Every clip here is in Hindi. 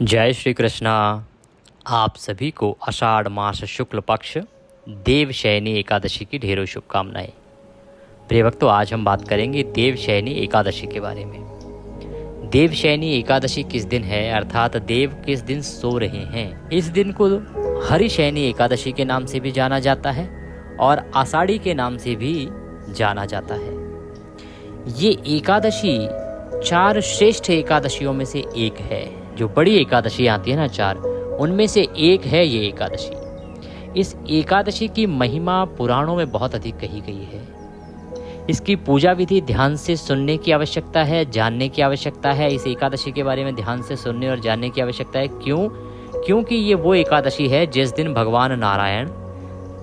जय श्री कृष्णा। आप सभी को आषाढ़ मास शुक्ल पक्ष देवशयनी एकादशी की ढेरों शुभकामनाएं। प्रिय भक्तों, आज हम बात करेंगे देवशयनी एकादशी के बारे में। देवशयनी एकादशी किस दिन है, अर्थात देव किस दिन सो रहे हैं। इस दिन को हरिशयनी एकादशी के नाम से भी जाना जाता है और आषाढ़ी के नाम से भी जाना जाता है। ये एकादशी 4 श्रेष्ठ एकादशियों में से एक है। जो बड़ी एकादशी आती है ना 4, उनमें से एक है ये एकादशी। इस एकादशी की महिमा पुराणों में बहुत अधिक कही गई है। इसकी पूजा विधि ध्यान से सुनने की आवश्यकता है, जानने की आवश्यकता है। इस एकादशी के बारे में ध्यान से सुनने और जानने की आवश्यकता है। क्योंकि ये वो एकादशी है जिस दिन भगवान नारायण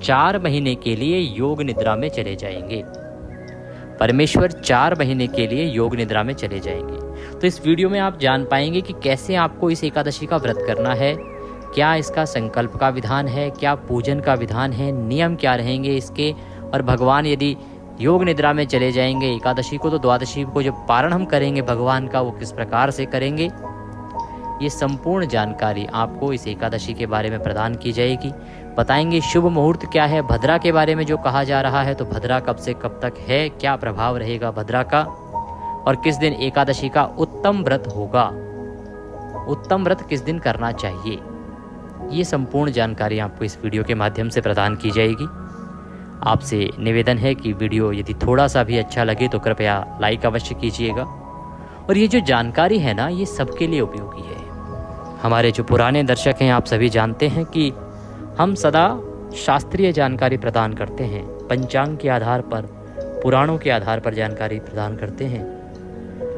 4 महीने के लिए योग निद्रा में चले जाएंगे। परमेश्वर 4 महीने के लिए योग निद्रा में चले जाएंगे। तो इस वीडियो में आप जान पाएंगे कि कैसे आपको इस एकादशी का व्रत करना है, क्या इसका संकल्प का विधान है, क्या पूजन का विधान है, नियम क्या रहेंगे इसके, और भगवान यदि योग निद्रा में चले जाएंगे एकादशी को, तो द्वादशी को जब पारण हम करेंगे भगवान का, वो किस प्रकार से करेंगे। ये संपूर्ण जानकारी आपको इस एकादशी के बारे में प्रदान की जाएगी। बताएंगे शुभ मुहूर्त क्या है, भद्रा के बारे में जो कहा जा रहा है, तो भद्रा कब से कब तक है, क्या प्रभाव रहेगा भद्रा का, और किस दिन एकादशी का उत्तम व्रत होगा, उत्तम व्रत किस दिन करना चाहिए। ये संपूर्ण जानकारी आपको इस वीडियो के माध्यम से प्रदान की जाएगी। आपसे निवेदन है कि वीडियो यदि थोड़ा सा भी अच्छा लगे तो कृपया लाइक अवश्य कीजिएगा। और ये जो जानकारी है ना, ये सबके लिए उपयोगी है। हमारे जो पुराने दर्शक हैं, आप सभी जानते हैं कि हम सदा शास्त्रीय जानकारी प्रदान करते हैं, पंचांग के आधार पर, पुराणों के आधार पर जानकारी प्रदान करते हैं,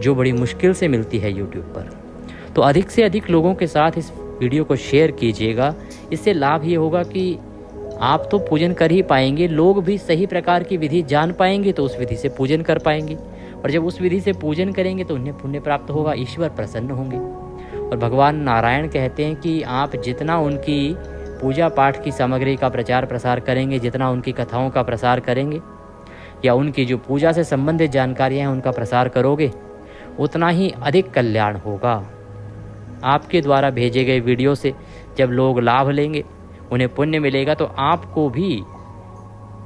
जो बड़ी मुश्किल से मिलती है यूट्यूब पर। तो अधिक से अधिक लोगों के साथ इस वीडियो को शेयर कीजिएगा। इससे लाभ ये होगा कि आप तो पूजन कर ही पाएंगे, लोग भी सही प्रकार की विधि जान पाएंगे तो उस विधि से पूजन कर पाएंगे, और जब उस विधि से पूजन करेंगे तो उन्हें पुण्य प्राप्त होगा, ईश्वर प्रसन्न होंगे। और भगवान नारायण कहते हैं कि आप जितना उनकी पूजा पाठ की सामग्री का प्रचार प्रसार करेंगे, जितना उनकी कथाओं का प्रसार करेंगे, या उनकी जो पूजा से संबंधित जानकारियाँ हैं उनका प्रसार करोगे, उतना ही अधिक कल्याण होगा। आपके द्वारा भेजे गए वीडियो से जब लोग लाभ लेंगे, उन्हें पुण्य मिलेगा, तो आपको भी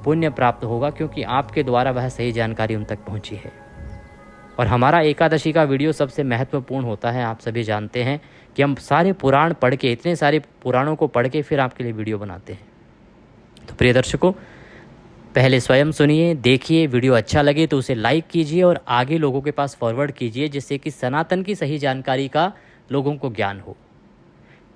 पुण्य प्राप्त होगा, क्योंकि आपके द्वारा वह सही जानकारी उन तक पहुंची है। और हमारा एकादशी का वीडियो सबसे महत्वपूर्ण होता है। आप सभी जानते हैं कि हम सारे पुराण पढ़ के, इतने सारे पुराणों को पढ़ के फिर आपके लिए वीडियो बनाते हैं। तो प्रिय दर्शकों, पहले स्वयं सुनिए, देखिए, वीडियो अच्छा लगे तो उसे लाइक कीजिए और आगे लोगों के पास फॉरवर्ड कीजिए, जिससे कि सनातन की सही जानकारी का लोगों को ज्ञान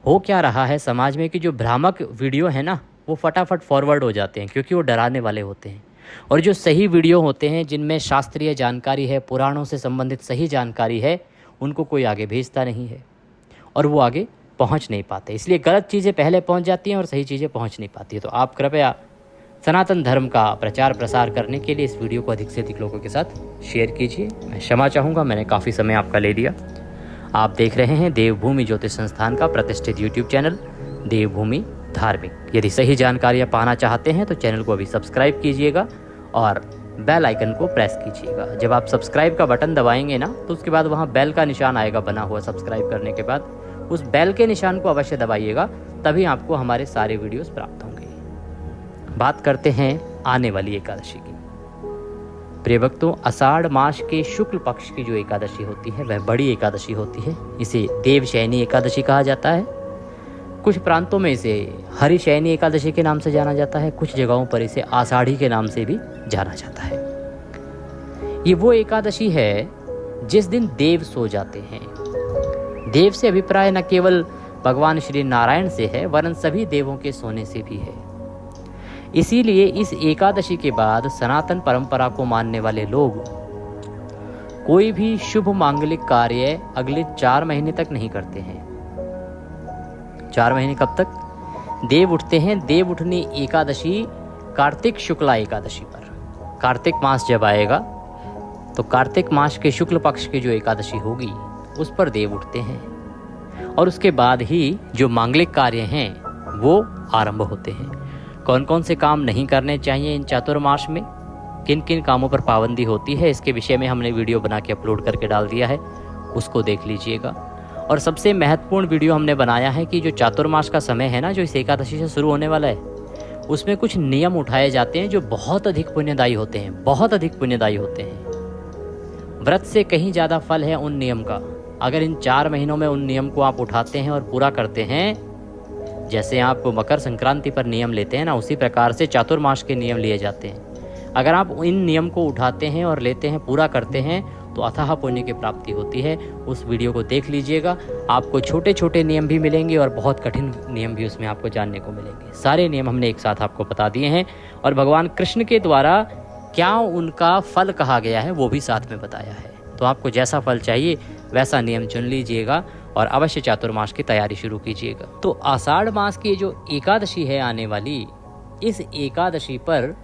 हो क्या रहा है समाज में कि जो भ्रामक वीडियो है ना, वो फटाफट फॉरवर्ड हो जाते हैं, क्योंकि वो डराने वाले होते हैं। और जो सही वीडियो होते हैं, जिनमें शास्त्रीय जानकारी है, पुराणों से संबंधित सही जानकारी है, उनको कोई आगे भेजता नहीं है और वो आगे पहुंच नहीं पाते। इसलिए गलत चीज़ें पहले पहुंच जाती हैं और सही चीज़ें पहुंच नहीं पाती है। तो आप कृपया सनातन धर्म का प्रचार प्रसार करने के लिए इस वीडियो को अधिक से अधिक लोगों के साथ शेयर कीजिए। मैं क्षमा चाहूँगा, मैंने काफ़ी समय आपका ले लिया। आप देख रहे हैं देवभूमि ज्योतिष संस्थान का प्रतिष्ठित यूट्यूब चैनल देवभूमि धार्मिक। यदि सही जानकारियाँ पाना चाहते हैं तो चैनल को अभी सब्सक्राइब कीजिएगा और बेल आइकन को प्रेस कीजिएगा। जब आप सब्सक्राइब का बटन दबाएंगे ना, तो उसके बाद वहाँ बेल का निशान आएगा बना हुआ। सब्सक्राइब करने के बाद उस बेल के निशान को अवश्य दबाइएगा, तभी आपको हमारे सारे वीडियोस प्राप्त होंगे। बात करते हैं आने वाली एकादशी की। प्रिय भक्तों, आषाढ़ मास के शुक्ल पक्ष की जो एकादशी होती है वह बड़ी एकादशी होती है। इसे देवशयनी एकादशी कहा जाता है। कुछ प्रांतों में इसे हरिशयनी एकादशी के नाम से जाना जाता है, कुछ जगहों पर इसे आषाढ़ी के नाम से भी जाना जाता है। ये वो एकादशी है जिस दिन देव सो जाते हैं। देव से अभिप्राय न केवल भगवान श्री नारायण से है, वरन सभी देवों के सोने से भी है। इसीलिए इस एकादशी के बाद सनातन परंपरा को मानने वाले लोग कोई भी शुभ मांगलिक कार्य अगले 4 महीने तक नहीं करते हैं। 4 महीने कब तक? देव उठते हैं। देव उठनी एकादशी कार्तिक शुक्ला एकादशी पर। कार्तिक मास जब आएगा तो कार्तिक मास के शुक्ल पक्ष की जो एकादशी होगी उस पर देव उठते हैं, और उसके बाद ही जो मांगलिक कार्य हैं वो आरंभ होते हैं। कौन कौन से काम नहीं करने चाहिए इन चातुर्मास में, किन किन कामों पर पाबंदी होती है, इसके विषय में हमने वीडियो बना के अपलोड करके डाल दिया है, उसको देख लीजिएगा। और सबसे महत्वपूर्ण वीडियो हमने बनाया है कि जो चातुर्मास का समय है ना, जो इस एकादशी से शुरू होने वाला है, उसमें कुछ नियम उठाए जाते हैं जो बहुत अधिक पुण्यदायी होते हैं, बहुत अधिक पुण्यदायी होते हैं। व्रत से कहीं ज़्यादा फल है उन नियम का। अगर इन 4 महीनों में उन नियम को आप उठाते हैं और पूरा करते हैं, जैसे आप मकर संक्रांति पर नियम लेते हैं ना, उसी प्रकार से चातुर्मास के नियम लिए जाते हैं। अगर आप इन नियम को उठाते हैं और लेते हैं, पूरा करते हैं, तो अथाह पुण्य की प्राप्ति होती है। उस वीडियो को देख लीजिएगा, आपको छोटे छोटे नियम भी मिलेंगे और बहुत कठिन नियम भी उसमें आपको जानने को मिलेंगे। सारे नियम हमने एक साथ आपको बता दिए हैं और भगवान कृष्ण के द्वारा क्या उनका फल कहा गया है वो भी साथ में बताया है। तो आपको जैसा फल चाहिए वैसा नियम चुन लीजिएगा और अवश्य चातुर्मास की तैयारी शुरू कीजिएगा। तो आषाढ़ मास की जो एकादशी है आने वाली, इस एकादशी पर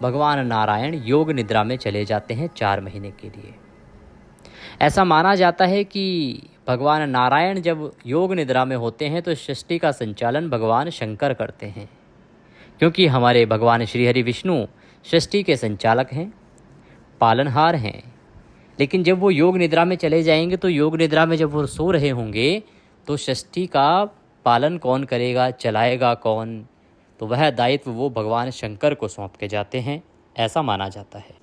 भगवान नारायण योग निद्रा में चले जाते हैं 4 महीने के लिए। ऐसा माना जाता है कि भगवान नारायण जब योग निद्रा में होते हैं तो सृष्टि का संचालन भगवान शंकर करते हैं, क्योंकि हमारे भगवान श्री हरि विष्णु सृष्टि के संचालक हैं, पालनहार हैं। लेकिन जब वो योग निद्रा में चले जाएंगे तो योग निद्रा में जब वो सो रहे होंगे तो सृष्टि का पालन कौन करेगा, चलाएगा कौन? तो वह दायित्व वो भगवान शंकर को सौंप के जाते हैं, ऐसा माना जाता है।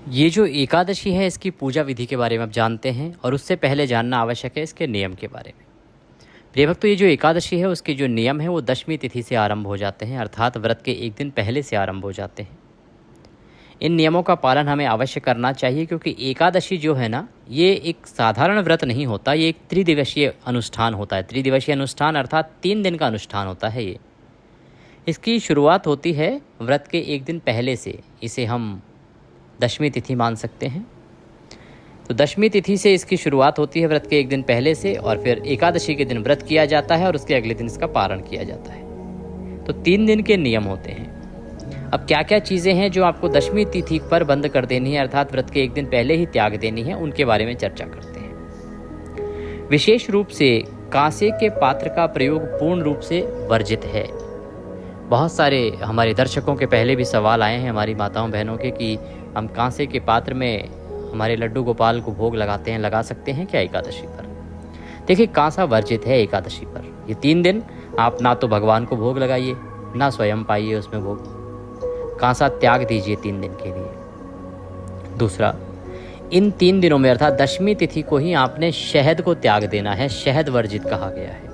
ये जो एकादशी है इसकी पूजा विधि के बारे में आप जानते हैं और उससे पहले जानना आवश्यक है इसके नियम के बारे में। प्रिय भक्तों, ये जो एकादशी है उसके जो नियम है वो 10वीं तिथि से आरंभ हो जाते हैं, अर्थात व्रत के एक दिन पहले से आरंभ हो जाते हैं। इन नियमों का पालन हमें अवश्य करना चाहिए, क्योंकि एकादशी जो है ना, ये एक साधारण व्रत नहीं होता, ये एक त्रिदिवसीय अनुष्ठान होता है। त्रिदिवसीय अनुष्ठान अर्थात 3 दिन का अनुष्ठान होता है ये। इसकी शुरुआत होती है व्रत के एक दिन पहले से, इसे हम 10वीं तिथि मान सकते हैं। तो 10वीं तिथि से इसकी शुरुआत होती है व्रत के एक दिन पहले से, और फिर एकादशी के दिन व्रत किया जाता है और उसके अगले दिन इसका पारण किया जाता है। तो 3 दिन के नियम होते हैं। अब क्या क्या चीज़ें हैं जो आपको 10वीं तिथि पर बंद कर देनी है, अर्थात व्रत के एक दिन पहले ही त्याग देनी है, उनके बारे में चर्चा करते हैं। विशेष रूप से कांसे के पात्र का प्रयोग पूर्ण रूप से वर्जित है। बहुत सारे हमारे दर्शकों के पहले भी सवाल आए हैं हमारी माताओं बहनों के कि हम कांसे के पात्र में हमारे लड्डू गोपाल को भोग लगाते हैं, लगा सकते हैं क्या एकादशी पर? देखिए, कांसा वर्जित है एकादशी पर। ये 3 दिन आप ना तो भगवान को भोग लगाइए, ना स्वयं पाइए उसमें भोग। कांसा त्याग दीजिए 3 दिन के लिए। दूसरा, इन 3 दिनों में अर्थात 10वीं तिथि को ही आपने शहद को त्याग देना है। शहद वर्जित कहा गया है।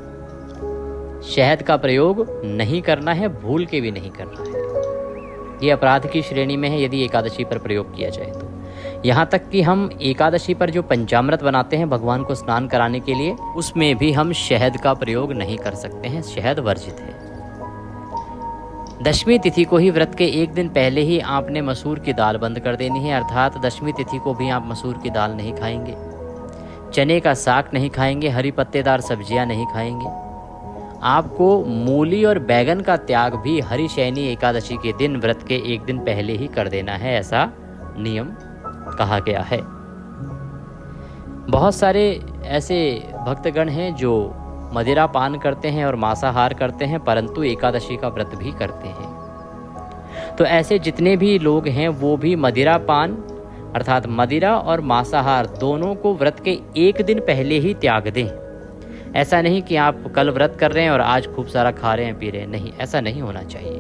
शहद का प्रयोग नहीं करना है, भूल के भी नहीं करना है। ये अपराध की श्रेणी में है यदि एकादशी पर प्रयोग किया जाए तो। यहाँ तक कि हम एकादशी पर जो पंचामृत बनाते हैं भगवान को स्नान कराने के लिए, उसमें भी हम शहद का प्रयोग नहीं कर सकते हैं, शहद वर्जित है। 10वीं तिथि को ही व्रत के एक दिन पहले ही आपने मसूर की दाल बंद कर देनी है, अर्थात 10वीं तिथि को भी आप मसूर की दाल नहीं खाएंगे, चने का साग नहीं खाएंगे, हरी पत्तेदार सब्जियां नहीं खाएंगे। आपको मूली और बैगन का त्याग भी हरिशयनी एकादशी के दिन व्रत के एक दिन पहले ही कर देना है, ऐसा नियम कहा गया है। बहुत सारे ऐसे भक्तगण हैं जो मदिरा पान करते हैं और मांसाहार करते हैं, परंतु एकादशी का व्रत भी करते हैं। तो ऐसे जितने भी लोग हैं वो भी मदिरा पान अर्थात मदिरा और मांसाहार दोनों को व्रत के एक दिन पहले ही त्याग दें। ऐसा नहीं कि आप कल व्रत कर रहे हैं और आज खूब सारा खा रहे हैं पी रहे हैं, नहीं, ऐसा नहीं होना चाहिए।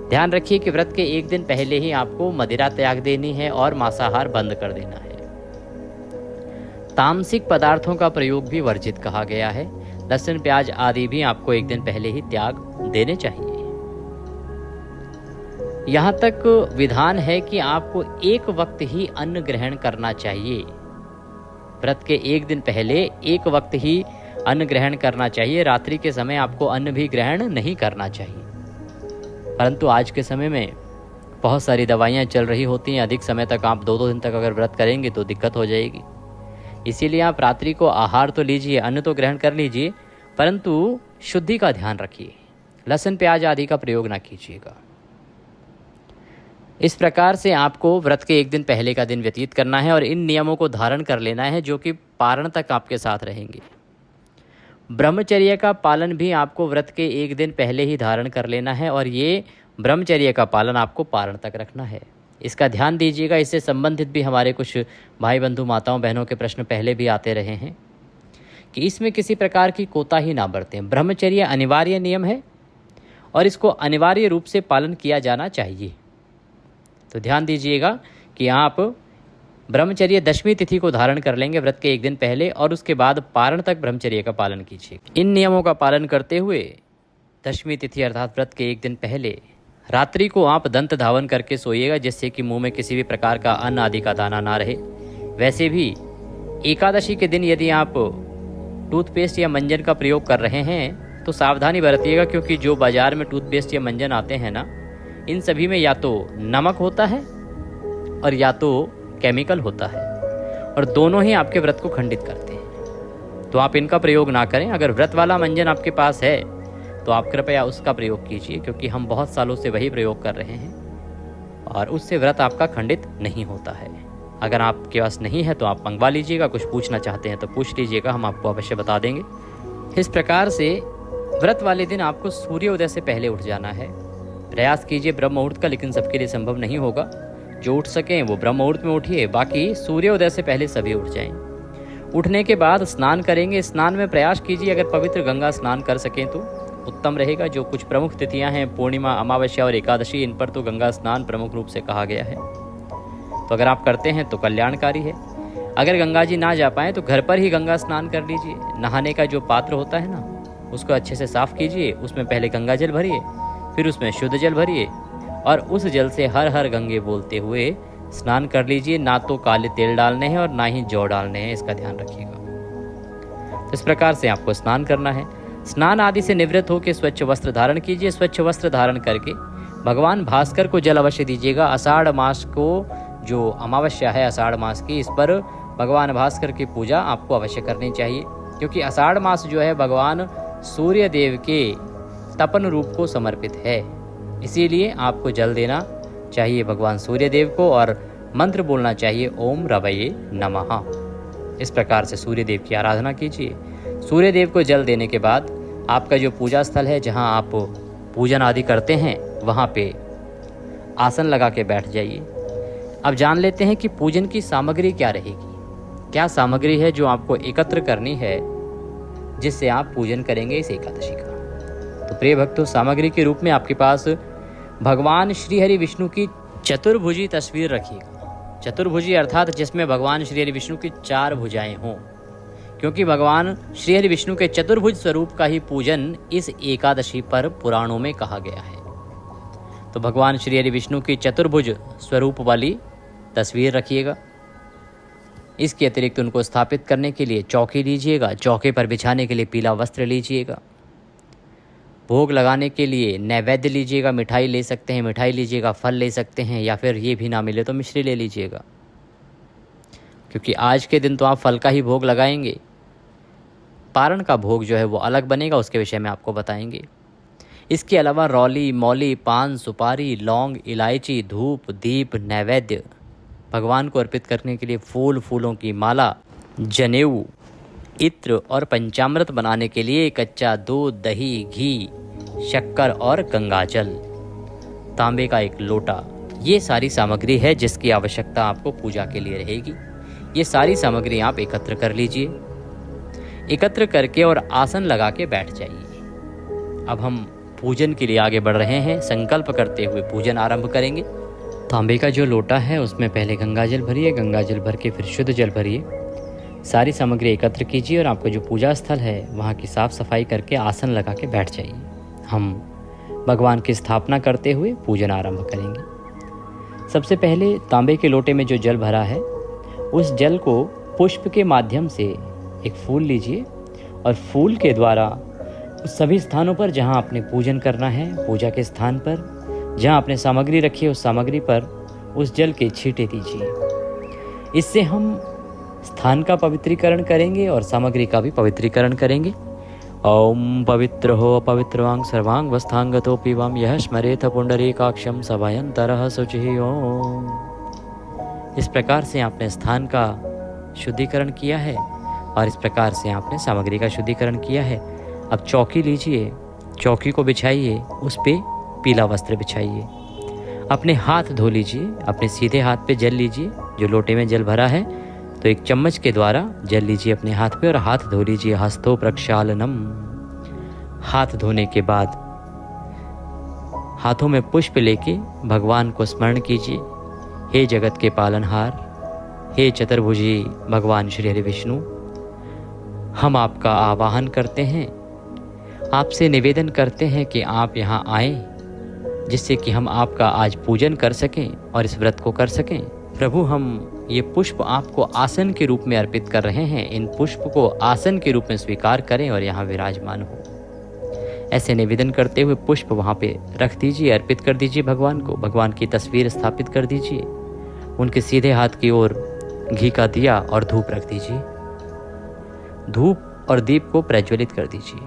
ध्यान रखिए कि व्रत के एक दिन पहले ही आपको मदिरा त्याग देनी है और मांसाहार बंद कर देना है। तामसिक पदार्थों का प्रयोग भी वर्जित कहा गया है। लहसुन प्याज आदि भी आपको एक दिन पहले ही त्याग देने चाहिए। यहाँ तक विधान है कि आपको एक वक्त ही अन्न ग्रहण करना चाहिए। व्रत के एक दिन पहले एक वक्त ही अन्न ग्रहण करना चाहिए। रात्रि के समय आपको अन्न भी ग्रहण नहीं करना चाहिए। परंतु आज के समय में बहुत सारी दवाइयाँ चल रही होती हैं, अधिक समय तक आप 2-2 दिन तक अगर व्रत करेंगे तो दिक्कत हो जाएगी। इसीलिए आप रात्रि को आहार तो लीजिए, अन्न तो ग्रहण कर लीजिए, परंतु शुद्धि का ध्यान रखिए। लहसुन प्याज आदि का प्रयोग ना कीजिएगा। इस प्रकार से आपको व्रत के एक दिन पहले का दिन व्यतीत करना है और इन नियमों को धारण कर लेना है जो कि पारण तक आपके साथ रहेंगे। ब्रह्मचर्य का पालन भी आपको व्रत के एक दिन पहले ही धारण कर लेना है और ये ब्रह्मचर्य का पालन आपको पारण तक रखना है। इसका ध्यान दीजिएगा। इससे संबंधित भी हमारे कुछ भाई बंधु माताओं बहनों के प्रश्न पहले भी आते रहे हैं कि इसमें किसी प्रकार की कोताही ना बरतें। ब्रह्मचर्य अनिवार्य नियम है और इसको अनिवार्य रूप से पालन किया जाना चाहिए। तो ध्यान दीजिएगा कि आप ब्रह्मचर्य दशमी तिथि को धारण कर लेंगे व्रत के एक दिन पहले, और उसके बाद पारण तक ब्रह्मचर्य का पालन कीजिए। इन नियमों का पालन करते हुए दशमी तिथि अर्थात व्रत के एक दिन पहले रात्रि को आप दंत धावन करके सोइएगा, जिससे कि मुंह में किसी भी प्रकार का अन्न आदि का दाना ना रहे। वैसे भी एकादशी के दिन यदि आप टूथपेस्ट या मंजन का प्रयोग कर रहे हैं तो सावधानी बरतिएगा, क्योंकि जो बाजार में टूथपेस्ट या मंजन आते हैं ना, इन सभी में या तो नमक होता है और या तो केमिकल होता है, और दोनों ही आपके व्रत को खंडित करते हैं। तो आप इनका प्रयोग ना करें। अगर व्रत वाला मंजन आपके पास है तो आप कृपया उसका प्रयोग कीजिए, क्योंकि हम बहुत सालों से वही प्रयोग कर रहे हैं और उससे व्रत आपका खंडित नहीं होता है। अगर आपके पास नहीं है तो आप मंगवा लीजिएगा। कुछ पूछना चाहते हैं तो पूछ लीजिएगा, हम आपको अवश्य बता देंगे। इस प्रकार से व्रत वाले दिन आपको सूर्योदय से पहले उठ जाना है। प्रयास कीजिए ब्रह्म मुहूर्त का, लेकिन सबके लिए संभव नहीं होगा। जो उठ सकें वो ब्रह्म मुहूर्त में उठिए, बाकी सूर्योदय से पहले सभी उठ जाएं। उठने के बाद स्नान करेंगे। स्नान में प्रयास कीजिए अगर पवित्र गंगा स्नान कर सकें तो उत्तम रहेगा। जो कुछ प्रमुख तिथियां हैं, पूर्णिमा, अमावस्या और एकादशी, इन पर तो गंगा स्नान प्रमुख रूप से कहा गया है। तो अगर आप करते हैं तो कल्याणकारी है। अगर गंगा जी ना जा पाएँ तो घर पर ही गंगा स्नान कर लीजिए। नहाने का जो पात्र होता है ना, उसको अच्छे से साफ़ कीजिए। उसमें पहले गंगा जल भरिए, फिर उसमें शुद्ध जल भरिए और उस जल से हर हर गंगे बोलते हुए स्नान कर लीजिए। ना तो काले तेल डालने हैं और ना ही जौ डालने हैं, इसका ध्यान रखिएगा। इस प्रकार से आपको स्नान करना है। स्नान आदि से निवृत्त होकर स्वच्छ वस्त्र धारण कीजिए। स्वच्छ वस्त्र धारण करके भगवान भास्कर को जल अवश्य दीजिएगा। आषाढ़ मास को जो अमावस्या है आषाढ़ मास की, इस पर भगवान भास्कर की पूजा आपको अवश्य करनी चाहिए, क्योंकि आषाढ़ मास जो है भगवान सूर्य देव के तपन रूप को समर्पित है। इसीलिए आपको जल देना चाहिए भगवान सूर्य देव को और मंत्र बोलना चाहिए ओम रवये नमः। इस प्रकार से सूर्य देव की आराधना कीजिए। सूर्य देव को जल देने के बाद आपका जो पूजा स्थल है, जहां आप पूजन आदि करते हैं, वहां पे आसन लगा के बैठ जाइए। अब जान लेते हैं कि पूजन की सामग्री क्या रहेगी। क्या सामग्री है जो आपको एकत्र करनी है जिससे आप पूजन करेंगे इस एकादशी का। तो प्रिय भक्तों, सामग्री के रूप में आपके पास भगवान श्री हरि विष्णु की चतुर्भुजी तस्वीर रखिएगा। चतुर्भुजी अर्थात जिसमें भगवान श्री हरि विष्णु की 4 भुजाएं हों, क्योंकि भगवान श्री हरि विष्णु के चतुर्भुज स्वरूप का ही पूजन इस एकादशी पर पुराणों में कहा गया है। तो भगवान श्री हरि विष्णु की चतुर्भुज स्वरूप वाली तस्वीर रखिएगा। इसके अतिरिक्त उनको स्थापित करने के लिए चौकी लीजिएगा। चौके पर बिछाने के लिए पीला वस्त्र लीजिएगा। भोग लगाने के लिए नैवेद्य लीजिएगा। मिठाई ले सकते हैं, मिठाई लीजिएगा, फल ले सकते हैं, या फिर ये भी ना मिले तो मिश्री ले लीजिएगा, क्योंकि आज के दिन तो आप फल का ही भोग लगाएंगे। पारण का भोग जो है वो अलग बनेगा, उसके विषय में आपको बताएंगे। इसके अलावा रौली, मौली, पान, सुपारी, लौंग, इलायची, धूप, दीप, नैवेद्य, भगवान को अर्पित करने के लिए फूल, फूलों की माला, जनेऊ, इत्र और पंचामृत बनाने के लिए कच्चा दूध, दही, घी, शक्कर और गंगाजल, तांबे का एक लोटा, ये सारी सामग्री है जिसकी आवश्यकता आपको पूजा के लिए रहेगी। ये सारी सामग्री आप एकत्र कर लीजिए। एकत्र करके और आसन लगा के बैठ जाइए। अब हम पूजन के लिए आगे बढ़ रहे हैं। संकल्प करते हुए पूजन आरंभ करेंगे। तांबे का जो लोटा है उसमें पहले गंगाजल भरिए, गंगाजल भर के फिर शुद्ध जल भरिए। सारी सामग्री एकत्र कीजिए और आपका जो पूजा स्थल है वहाँ की साफ सफाई करके आसन लगा के बैठ जाइए। हम भगवान की स्थापना करते हुए पूजन आरंभ करेंगे। सबसे पहले तांबे के लोटे में जो जल भरा है उस जल को पुष्प के माध्यम से एक फूल लीजिए और फूल के द्वारा उस सभी स्थानों पर जहाँ आपने पूजन करना है, पूजा के स्थान पर जहाँ आपने सामग्री रखी है उस सामग्री पर उस जल के छींटे दीजिए। इससे हम स्थान का पवित्रीकरण करेंगे और सामग्री का भी पवित्रीकरण करेंगे। ओम पवित्र हो पवित्रवांग सर्वांग वस्थांगतो पिवाम यह स्मरेथ पुंडरीकाक्षम सभयंतरः शुचिः ओम। इस प्रकार से आपने स्थान का शुद्धिकरण किया है और इस प्रकार से आपने सामग्री का शुद्धिकरण किया है। अब चौकी लीजिए, चौकी को बिछाइए, उस पे पीला वस्त्र बिछाइए। अपने हाथ धो लीजिए, अपने सीधे हाथ पे जल लीजिए। जो लोटे में जल भरा है तो एक चम्मच के द्वारा जल लीजिए अपने हाथ पे और हाथ धो लीजिए। हस्तो प्रक्षालनम। हाथ धोने के बाद हाथों में पुष्प लेके भगवान को स्मरण कीजिए। हे जगत के पालनहार, हे चतुर्भुजी भगवान श्री हरि विष्णु, हम आपका आवाहन करते हैं, आपसे निवेदन करते हैं कि आप यहाँ आएं, जिससे कि हम आपका आज पूजन कर सकें और इस व्रत को कर सकें। प्रभु, हम ये पुष्प आपको आसन के रूप में अर्पित कर रहे हैं। इन पुष्प को आसन के रूप में स्वीकार करें और यहाँ विराजमान हो। ऐसे निवेदन करते हुए पुष्प वहाँ पे रख दीजिए, अर्पित कर दीजिए भगवान को। भगवान की तस्वीर स्थापित कर दीजिए। उनके सीधे हाथ की ओर घी का दिया और धूप रख दीजिए। धूप और दीप को प्रज्वलित कर दीजिए।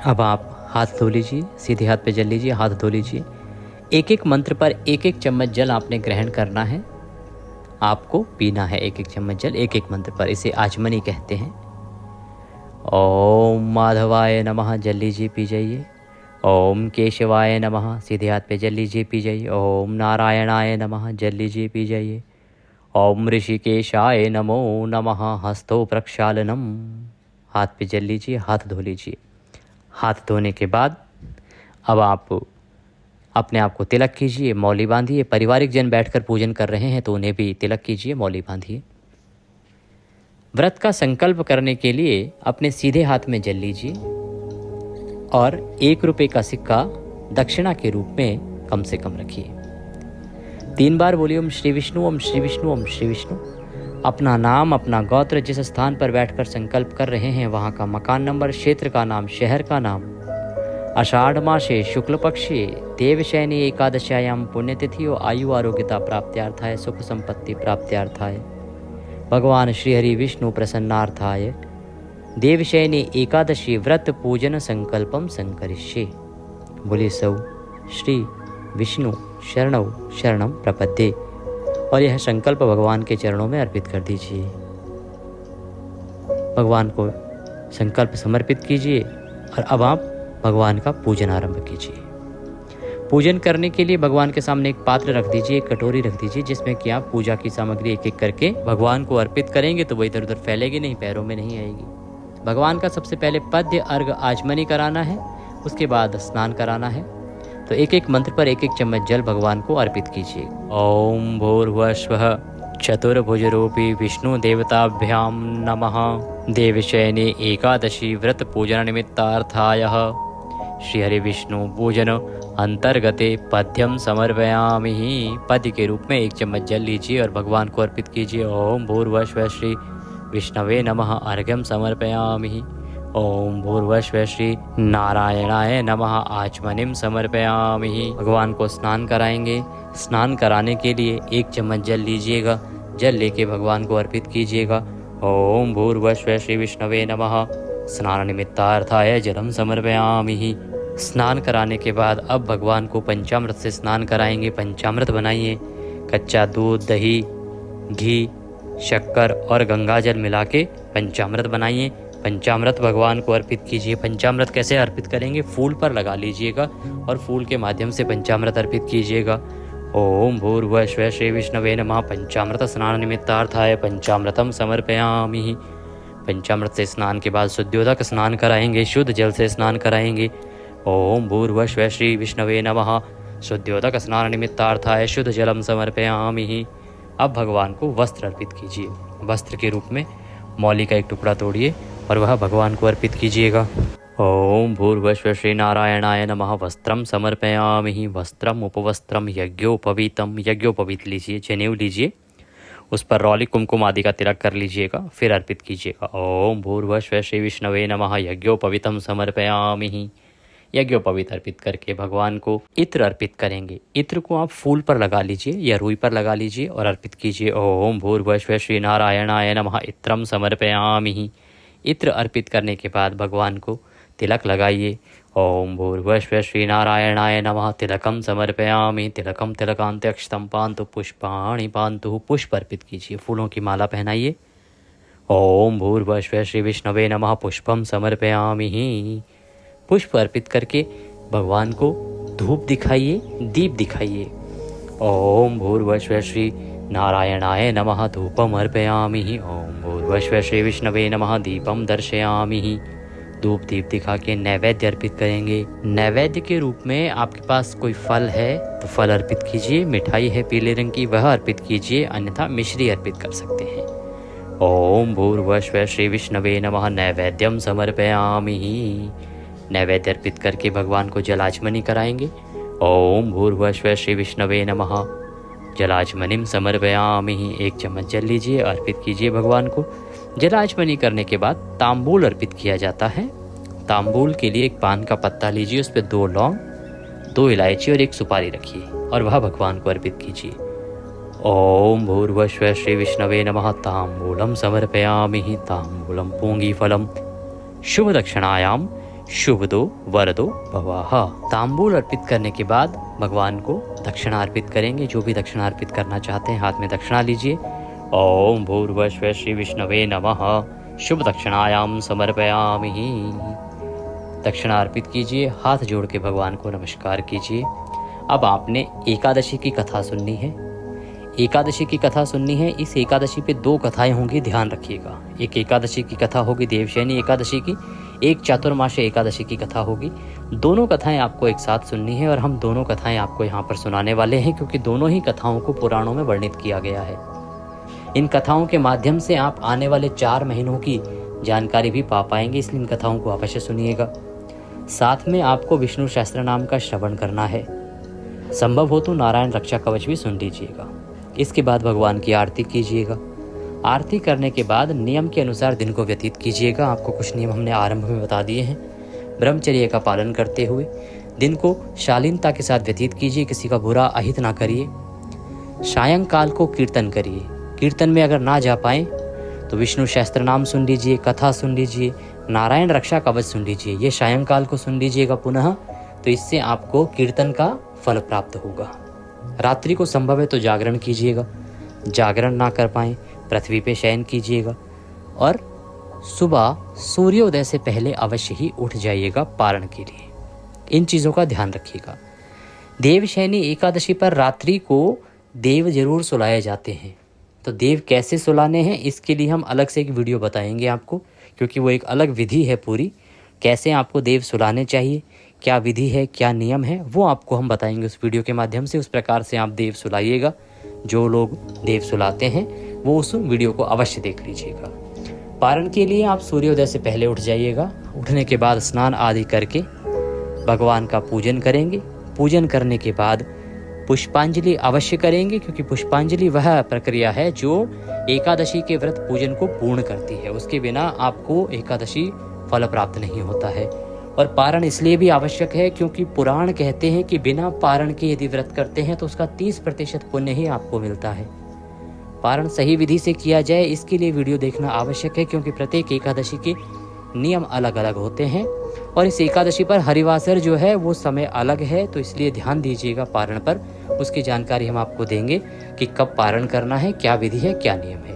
अब आप हाथ धो लीजिए, सीधे हाथ पे जल लीजिए, हाथ धो लीजिए। एक एक मंत्र पर एक एक चम्मच जल आपने ग्रहण करना है, आपको पीना है। एक एक चम्मच जल एक एक मंत्र पर, इसे आचमनी कहते हैं। ओम माधवाय नमः, जल लीजिए, पी जाइए। ओम केशवाय नमः, सीधे हाथ पे जल लीजिए, पी जाइए। ओम नारायणाय नमः, जल लीजिए, पी जाइए। ओम ऋषिकेशाय नमो नमः, हस्तो प्रक्षालनम। हाथ पे जल लीजिए, हाथ धो लीजिए। हाथ धोने के बाद अब आप अपने आप को तिलक कीजिए, मौली बांधिए। पारिवारिक जन बैठकर पूजन कर रहे हैं तो उन्हें भी तिलक कीजिए, मौली बांधिए। व्रत का संकल्प करने के लिए अपने सीधे हाथ में जल लीजिए और 1 रुपये का सिक्का दक्षिणा के रूप में कम से कम रखिए। 3 बार बोलिए ओम श्री विष्णु, ओम श्री विष्णु, ओम श्री विष्णु। अपना नाम, अपना गोत्र, जिस स्थान पर बैठकर संकल्प कर रहे हैं वहाँ का मकान नंबर, क्षेत्र का नाम, शहर का नाम, आषाढ़ मासे शुक्ल पक्षे देवशयनी एकादश्यायाम पुण्यतिथि और आयु आरोग्यता प्राप्त्यार्थाय, सुख संपत्ति प्राप्त्यार्थाय, भगवान श्री हरि विष्णु प्रसन्नार्थाय देवशयनी एकादशी व्रत पूजन संकल्पम संकरिष्ये। बोले सौ श्री विष्णु शरणौ शरणम प्रपद्ये। और यह संकल्प भगवान के चरणों में अर्पित कर दीजिए। भगवान को संकल्प समर्पित कीजिए और अब आप भगवान का पूजन आरंभ कीजिए। पूजन करने के लिए भगवान के सामने एक पात्र रख दीजिए, एक कटोरी रख दीजिए, जिसमें कि आप पूजा की सामग्री एक एक करके भगवान को अर्पित करेंगे तो वो इधर उधर फैलेगी नहीं, पैरों में नहीं आएगी। भगवान का सबसे पहले पद्य अर्घ आचमनी कराना है, उसके बाद स्नान कराना है। तो एक एक मंत्र पर एक एक चम्मच जल भगवान को अर्पित कीजिए। ओम भूर्भुवस्वः चतुर्भुजरूपी विष्णु देवताभ्याम नमः। देवशयनी एकादशी व्रत पूजन निमित्तार्थाय श्री हरि विष्णु पूजन अंतर्गते पद्यम समर्पयामि। पद्य के रूप में 1 चम्मच जल लीजिए और भगवान को अर्पित कीजिए। ओम भूर्भुवस्वः श्री विष्णवे नमः, अर्घ्यम समर्पयामि। ओम भूर्भुवस्वः श्री नारायणाय नमः, आचमनीम समर्पयामि। भगवान को स्नान कराएंगे। स्नान कराने के लिए 1 चम्मच जल लीजिएगा, जल लेके भगवान को अर्पित कीजिएगा। ओम भूर्भुवस्वः श्री विष्णवे नमः, स्नान निमित्तार्थाय जलम समर्पयामि। स्नान कराने के बाद अब भगवान को पंचामृत से स्नान कराएंगे। पंचामृत बनाइए, कच्चा दूध, दही, घी, शक्कर और गंगा जल मिला के पंचामृत बनाइए। पंचामृत भगवान को अर्पित कीजिए। पंचामृत कैसे अर्पित करेंगे? फूल पर लगा लीजिएगा और फूल के माध्यम से पंचामृत अर्पित कीजिएगा। ओम भूर्भुवस्वः श्री विष्णवे नमः, पंचामृत स्नान निमित्तार्थाय पंचामृतम समर्पयामि। पंचामृत से स्नान के बाद शुद्धोदक स्नान कराएंगे, शुद्ध जल से स्नान कराएंगे। ओम भूर्भुवस्वः श्री विष्णवे नमः, शुद्धोदक स्नान निमित्तार्थाय शुद्ध जलम समर्पयामि। अब भगवान को वस्त्र अर्पित कीजिए। वस्त्र के रूप में मौली का एक टुकड़ा तोड़िए और वह भगवान को अर्पित कीजिएगा। ओम भूर्भुवस्वः श्री नारायणाय नमः, वस्त्रम समर्पयामि। वस्त्रम उपवस्त्रम यज्ञोपवीतम। यज्ञोपवीत लीजिए, जनेऊ लीजिए, उस पर रौली कुमकुम आदि का तिलक कर लीजिएगा, फिर अर्पित कीजिएगा। ओम भूर्भुवस्वः श्री विष्णवे नमः, यज्ञोपवीतम समर्पयामि। यज्ञोपवीत अर्पित करके भगवान को इत्र अर्पित करेंगे। इत्र को आप फूल पर लगा लीजिए या रुई पर लगा लीजिए और अर्पित कीजिए। ओम भूर्भुवस्वः श्री नारायणाय नमः, इत्रम समर्पयामि। इत्र अर्पित करने के बाद भगवान को तिलक लगाइए। ओम भूर्भुवस्वः श्री नारायणाय नमः, तिलकम समर्पयामि। तिलकम तिलकांत्यक्षतम पान्तु पुष्पाणि पान्तु। पुष्प अर्पित कीजिए, फूलों की माला पहनाइए। ओम भूर्भुवस्वः श्री विष्णवे नमः, पुष्पम समर्पयामि। पुष्प अर्पित करके भगवान को धूप दिखाइए, दीप दिखाइए। ओम भूर्भुवस्वः श्री नारायणाय नमः धूपम अर्पयामि। ओम भूर्भुवः श्री विष्णवे नमः दीपम दर्शयामि। धूप दीप दिखा के नैवेद्य अर्पित करेंगे। नैवेद्य के रूप में आपके पास कोई फल है तो फल अर्पित कीजिए, मिठाई है पीले रंग की वह अर्पित कीजिए, अन्यथा मिश्री अर्पित कर सकते हैं। ओम भूर्भुवः श्री विष्णवे नमः नैवेद्यम समर्पयामि। नैवेद्य अर्पित करके भगवान को जलाचमनी कराएंगे। ओम भूर्भुवः श्री विष्णवे नमः जलाचमनिम समर्पयामि। 1 चम्मच जल लीजिए, अर्पित कीजिए भगवान को। जलाचमनी करने के बाद तांबूल अर्पित किया जाता है। तांबूल के लिए एक पान का पत्ता लीजिए, उस पर 2 लौंग, 2 इलायची और 1 सुपारी रखिए और वह भगवान को अर्पित कीजिए। ओम भूर्भुवः श्री विष्णवे नमः तांबूलम समर्पयामि। तांबूलम पूंगी फलम शुभ दक्षिणायाम शुभदो वरदो भवः। तांबूल अर्पित करने के बाद भगवान को दक्षिणा अर्पित करेंगे। जो भी दक्षिणा अर्पित करना चाहते हैं हाथ में दक्षिणा लीजिए। ओम भूर्भुवः श्री विष्णवे नमः शुभ दक्षिणायाम समर्पयामि। दक्षिणा अर्पित कीजिए, हाथ जोड़ के भगवान को नमस्कार कीजिए। अब आपने एकादशी की कथा सुननी है। एकादशी की कथा सुननी है। इस एकादशी पे 2 कथाएं होंगी, ध्यान रखिएगा। एक एकादशी की कथा होगी देवशयनी एकादशी की, एक चातुर्मास्य एकादशी की कथा होगी। दोनों कथाएं आपको एक साथ सुननी है और हम दोनों कथाएं आपको यहाँ पर सुनाने वाले हैं, क्योंकि दोनों ही कथाओं को पुराणों में वर्णित किया गया है। इन कथाओं के माध्यम से आप आने वाले 4 महीनों की जानकारी भी पा पाएंगे, इसलिए इन कथाओं को अवश्य सुनिएगा। साथ में आपको विष्णु सहस्त्र नाम का श्रवण करना है। संभव हो तो नारायण रक्षा कवच भी सुन लीजिएगा। इसके बाद भगवान की आरती कीजिएगा। आरती करने के बाद नियम के अनुसार दिन को व्यतीत कीजिएगा। आपको कुछ नियम हमने आरंभ में बता दिए हैं। ब्रह्मचर्य का पालन करते हुए दिन को शालीनता के साथ व्यतीत कीजिए, किसी का बुरा अहित ना करिए। सायंकाल को कीर्तन करिए। कीर्तन में अगर ना जा पाए तो विष्णु सहस्त्र नाम सुन लीजिए, कथा सुन लीजिए, नारायण रक्षा कवच सुन लीजिए। ये सायंकाल को सुन लीजिएगा पुनः, तो इससे आपको कीर्तन का फल प्राप्त होगा। रात्रि को संभव है तो जागरण कीजिएगा। जागरण ना कर पाए पृथ्वी पे शयन कीजिएगा और सुबह सूर्योदय से पहले अवश्य ही उठ जाइएगा पारण के लिए। इन चीज़ों का ध्यान रखिएगा। देवशयनी एकादशी पर रात्रि को देव जरूर सुलाए जाते हैं। तो देव कैसे सुलाने हैं इसके लिए हम अलग से एक वीडियो बताएंगे आपको, क्योंकि वो एक अलग विधि है पूरी। कैसे आपको देव सुलाने चाहिए, क्या विधि है, क्या नियम है, वो आपको हम बताएंगे उस वीडियो के माध्यम से। उस प्रकार से आप देव सुलाइएगा। जो लोग देव सुलाते हैं वो उस वीडियो को अवश्य देख लीजिएगा। पारण के लिए आप सूर्योदय से पहले उठ जाइएगा। उठने के बाद स्नान आदि करके भगवान का पूजन करेंगे। पूजन करने के बाद पुष्पांजलि अवश्य करेंगे, क्योंकि पुष्पांजलि वह प्रक्रिया है जो एकादशी के व्रत पूजन को पूर्ण करती है। उसके बिना आपको एकादशी फल प्राप्त नहीं होता है। और पारण इसलिए भी आवश्यक है क्योंकि पुराण कहते हैं कि बिना पारण के यदि व्रत करते हैं तो उसका 30% पुण्य ही आपको मिलता है। पारण सही विधि से किया जाए इसके लिए वीडियो देखना आवश्यक है, क्योंकि प्रत्येक एकादशी के नियम अलग अलग होते हैं और इस एकादशी पर हरिवासर जो है वो समय अलग है, तो इसलिए ध्यान दीजिएगा पारण पर। उसकी जानकारी हम आपको देंगे कि कब पारण करना है, क्या विधि है, क्या नियम है।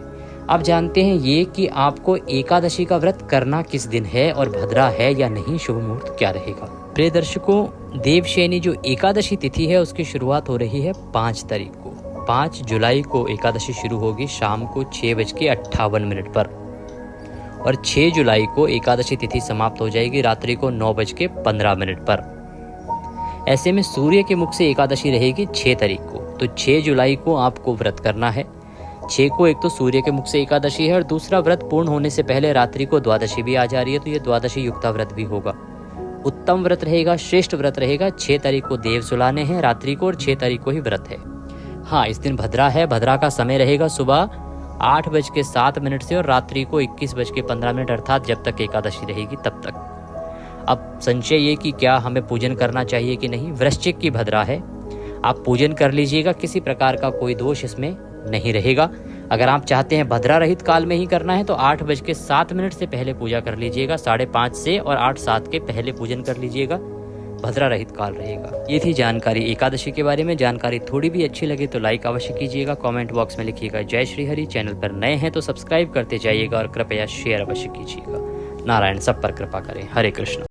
अब जानते हैं ये कि आपको एकादशी का व्रत करना किस दिन है और भद्रा है या नहीं, शुभ मुहूर्त क्या रहेगा। प्रिय दर्शकों, देवशयनी जो एकादशी तिथि है उसकी शुरुआत हो रही है 5 तारीख को। 5 जुलाई को एकादशी शुरू होगी शाम को 6:58 पर और 6 जुलाई को एकादशी तिथि समाप्त हो जाएगी रात्रि को 9:15 पर। ऐसे में सूर्य के मुख से एकादशी रहेगी 6 तारीख को। तो 6 जुलाई को आपको व्रत करना है। 6 को एक तो सूर्य के मुख से एकादशी है और दूसरा व्रत पूर्ण होने से पहले रात्रि को द्वादशी भी आ जा रही है, तो ये द्वादशी युक्ता व्रत भी होगा। उत्तम व्रत रहेगा, श्रेष्ठ व्रत रहेगा। 6 तारीख को देव सुलाने हैं रात्रि को और 6 तारीख को ही व्रत है। हाँ, इस दिन भद्रा है। भद्रा का समय रहेगा सुबह 8:07 से और रात्रि को 21:15, अर्थात जब तक एकादशी रहेगी तब तक। अब संशय ये कि क्या हमें पूजन करना चाहिए कि नहीं। वृश्चिक की भद्रा है, आप पूजन कर लीजिएगा, किसी प्रकार का कोई दोष इसमें नहीं रहेगा। अगर आप चाहते हैं भद्रा रहित काल में ही करना है तो 8:07 से पहले पूजा कर लीजिएगा, 5:30 से और 8:07 के पहले पूजन कर लीजिएगा, भद्रा रहित काल रहेगा। ये थी जानकारी एकादशी के बारे में। जानकारी थोड़ी भी अच्छी लगे तो लाइक अवश्य कीजिएगा, कमेंट बॉक्स में लिखिएगा जय श्री हरि। चैनल पर नए हैं तो सब्सक्राइब करते जाइएगा और कृपया शेयर अवश्य कीजिएगा। नारायण सब पर कृपा करें। हरे कृष्ण।